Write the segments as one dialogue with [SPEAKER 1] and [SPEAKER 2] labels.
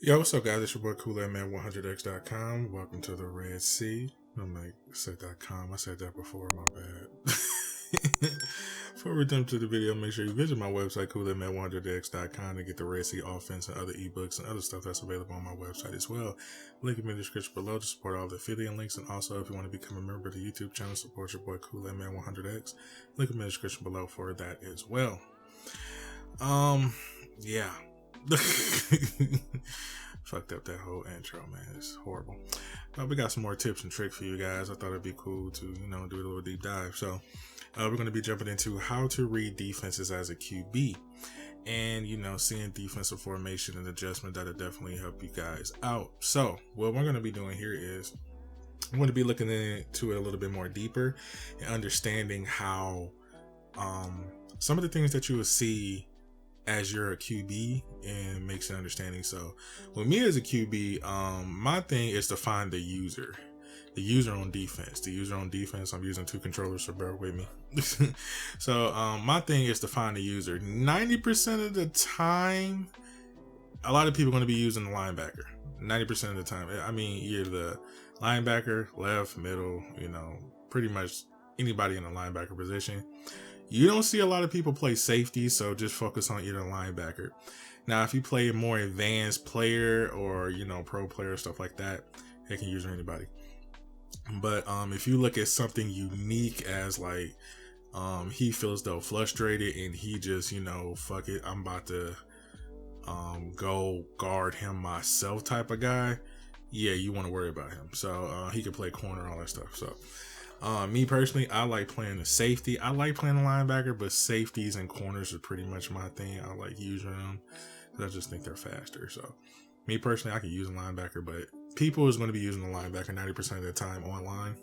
[SPEAKER 1] Yo, what's up, guys? It's your boy KoolAidMan100x.com. Welcome to the Red Sea. I'm like, I said .com. I said that before. My bad. Before we jump to the video, make sure you visit my website, KoolAidMan100x.com, to get the Red Sea offense and other ebooks and other stuff that's available on my website as well. Link in the description below to support all the affiliate links. And also, if you want to become a member of the YouTube channel, support your boy KoolAidMan100x. Link in the description below for that as well. Yeah. Fucked up that whole intro, man. It's horrible. We got some more tips and tricks for you guys. I thought it'd be cool to, do a little deep dive. So we're going to be jumping into how to read defenses as a QB and, seeing defensive formation and adjustment. That'll definitely help you guys out. So what we're going to be doing here is I'm going to be looking into it a little bit more deeper and understanding how some of the things that you will see as you're a QB and makes an understanding. So with me as a QB, my thing is to find the user on defense. I'm using two controllers, so bear with me. So my thing is to find the user. 90% of the time, a lot of people are going to be using the linebacker. 90% of the time. I mean, either the linebacker, left, middle, pretty much anybody in the linebacker position. You don't see a lot of people play safety, so just focus on either linebacker. Now, if you play a more advanced player or, pro player, stuff like that, they can use anybody. But if you look at something unique as like he feels though frustrated and he just, fuck it, I'm about to go guard him myself type of guy, yeah, you want to worry about him. So he can play corner, all that stuff. So me personally, I like playing the safety. I like playing the linebacker, but safeties and corners are pretty much my thing. I like using them because I just think they're faster. So me personally, I can use a linebacker, but people is going to be using the linebacker 90% of the time online.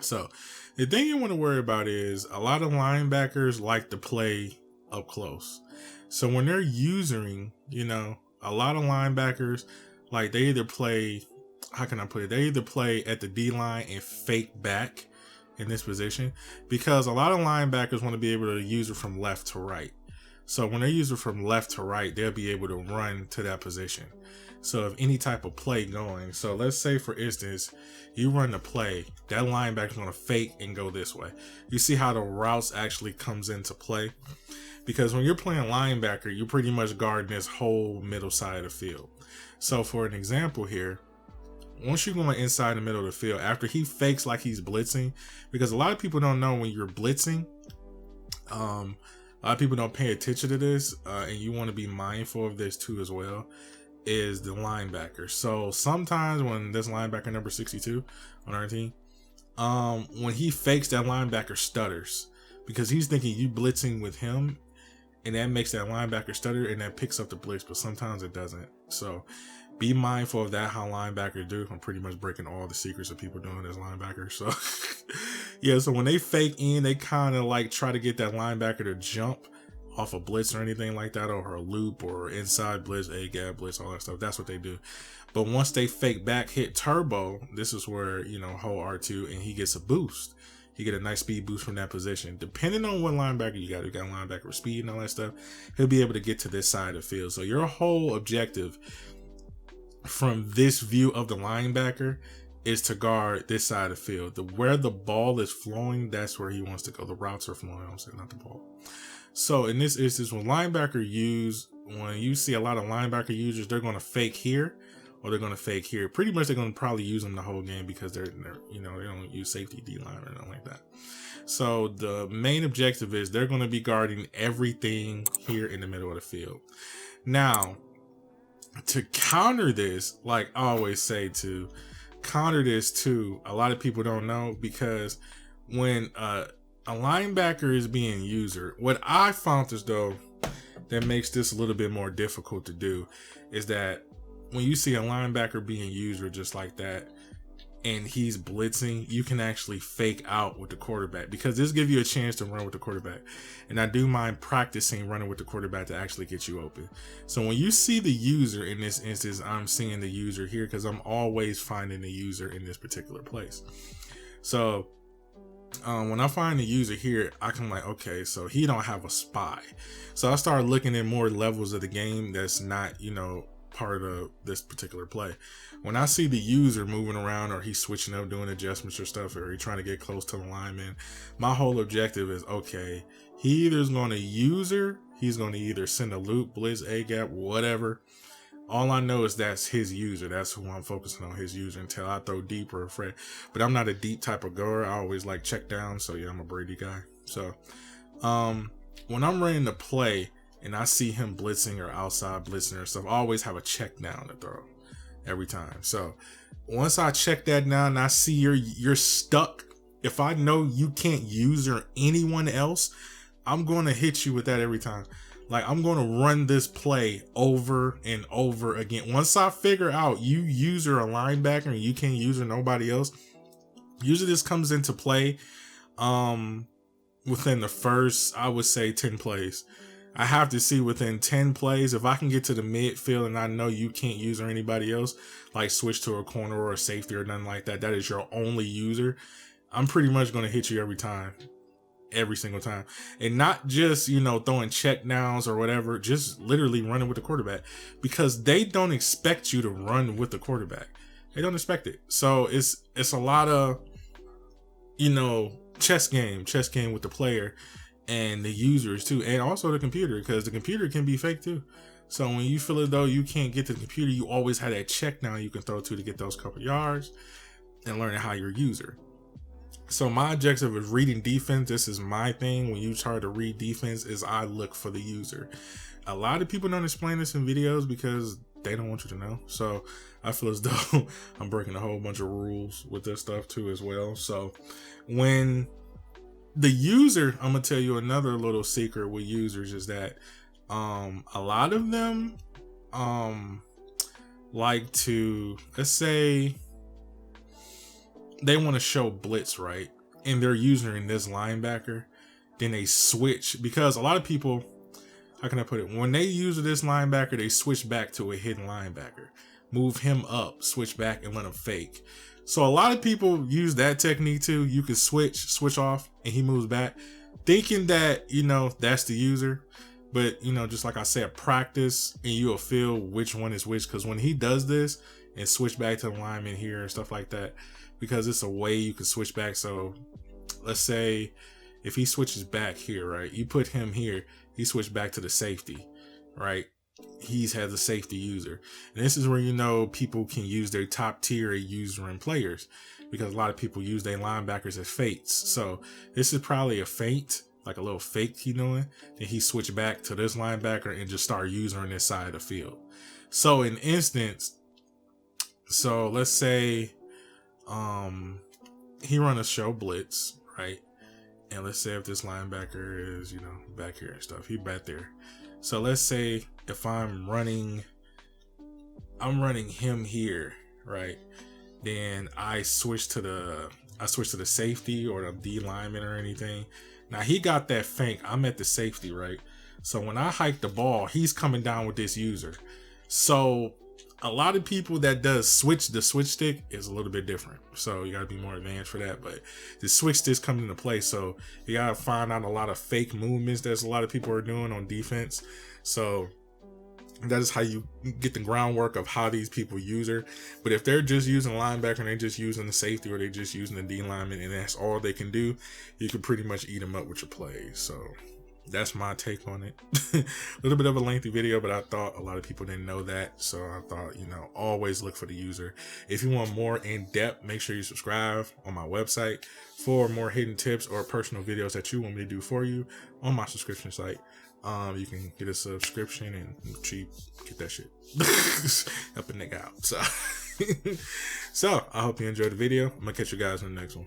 [SPEAKER 1] So the thing you want to worry about is a lot of linebackers like to play up close. So when they're using, a lot of linebackers, like they either play, how can I put it? They either play at the D line and fake back in this position, because a lot of linebackers want to be able to use it from left to right. So when they use it from left to right, they'll be able to run to that position. So if any type of play going, so let's say for instance, you run the play, that linebacker is going to fake and go this way. You see how the routes actually comes into play? Because when you're playing linebacker, you're pretty much guarding this whole middle side of the field. So for an example here, once you go inside the middle of the field, after he fakes like he's blitzing, because a lot of people don't know when you're blitzing, a lot of people don't pay attention to this, and you want to be mindful of this too as well, is the linebacker. So sometimes when this linebacker number 62 on our team, when he fakes, that linebacker stutters because he's thinking you blitzing with him, and that makes that linebacker stutter and that picks up the blitz, but sometimes it doesn't. So be mindful of that, how linebackers do. I'm pretty much breaking all the secrets of people doing as linebackers. So yeah, so when they fake in, they kind of like try to get that linebacker to jump off a blitz or anything like that, or a loop or inside blitz, A-gap blitz, all that stuff. That's what they do. But once they fake back, hit turbo, this is where, hold R2 and he gets a boost. He get a nice speed boost from that position. Depending on what linebacker you got a linebacker with speed and all that stuff, he'll be able to get to this side of the field. So your whole objective from this view of the linebacker is to guard this side of the field. Where the ball is flowing, that's where he wants to go. The routes are flowing, I'm saying, not the ball. So in this instance, when you see a lot of linebacker users, they're going to fake here or they're going to fake here. Pretty much they're going to probably use them the whole game because they're they don't use safety D line or nothing like that. So the main objective is they're going to be guarding everything here in the middle of the field. Now, to counter this, like I always say, to counter this too, a lot of people don't know, because when a linebacker is being user, what I found is though that makes this a little bit more difficult to do is that when you see a linebacker being user just like that and he's blitzing, you can actually fake out with the quarterback, because this gives you a chance to run with the quarterback. And I do mind practicing running with the quarterback to actually get you open. So when you see the user in this instance, I'm seeing the user here because I'm always finding the user in this particular place. So when I find the user here, I can like, okay, so he don't have a spy. So I start looking at more levels of the game that's not, part of this particular play. When I see the user moving around, or he's switching up, doing adjustments or stuff, or he's trying to get close to the lineman, my whole objective is, okay, he either is going to user, he's going to either send a loop, blitz, A gap, whatever. All I know is that's his user. That's who I'm focusing on, his user, until I throw deep or afraid. But I'm not a deep type of goer. I always like check down. So yeah, I'm a Brady guy. So when I'm running the play and I see him blitzing or outside blitzing or stuff, I always have a check down to throw every time. So once I check that down and I see you're stuck, if I know you can't user anyone else, I'm going to hit you with that every time. Like, I'm going to run this play over and over again. Once I figure out you user a linebacker and you can't user nobody else, usually this comes into play within the first, I would say, 10 plays. I have to see within 10 plays, if I can get to the midfield and I know you can't user anybody else, like switch to a corner or a safety or nothing like that, that is your only user, I'm pretty much going to hit you every time. Every single time. And not just, throwing check downs or whatever, just literally running with the quarterback, because they don't expect you to run with the quarterback. They don't expect it. So it's a lot of, chess game with the player and the users too, and also the computer, because the computer can be fake too. So when you feel as though you can't get to the computer, you always have that check down you can throw to get those couple yards and learning how your user. So my objective is reading defense. This is my thing. When you try to read defense, is I look for the user. A lot of people don't explain this in videos because they don't want you to know. So I feel as though I'm breaking a whole bunch of rules with this stuff too as well. So when the user, I'm going to tell you another little secret with users is that a lot of them like to, let's say, they want to show blitz, right? And they're using this linebacker. Then they switch, because a lot of people, how can I put it? When they use this linebacker, they switch back to a hidden linebacker, move him up, switch back, and let him fake. So a lot of people use that technique too. You can switch off, and he moves back, thinking that, that's the user. But, just like I said, practice and you'll feel which one is which. Because when he does this and switch back to the lineman here and stuff like that, because it's a way you can switch back. So let's say if he switches back here, right? You put him here, he switched back to the safety, right? He's has a safety user. And this is where, people can use their top tier user and players, because a lot of people use their linebackers as fates. So this is probably a feint, like a little fake he doing. Then he switched back to this linebacker and just start using this side of the field. So in instance, so let's say he run a show blitz, right? And let's say if this linebacker is, back here and stuff, he back there. So let's say if I'm running him here, right? Then I switch to the safety or the D lineman or anything. Now he got that feint. I'm at the safety, right? So when I hike the ball, he's coming down with this user. So a lot of people that does the switch stick is a little bit different. So you gotta be more advanced for that. But the switch stick's coming into play. So you gotta find out a lot of fake movements that a lot of people are doing on defense. So that is how you get the groundwork of how these people use her. But if they're just using linebacker and they're just using the safety, or they're just using the D lineman and that's all they can do, you can pretty much eat them up with your plays. So that's my take on it. A little bit of a lengthy video, but I thought a lot of people didn't know that. So I thought, always look for the user. If you want more in depth, make sure you subscribe on my website for more hidden tips or personal videos that you want me to do for you on my subscription site. You can get a subscription and cheap, get that shit. Help a nigga out. So I hope you enjoyed the video. I'm gonna catch you guys in the next one.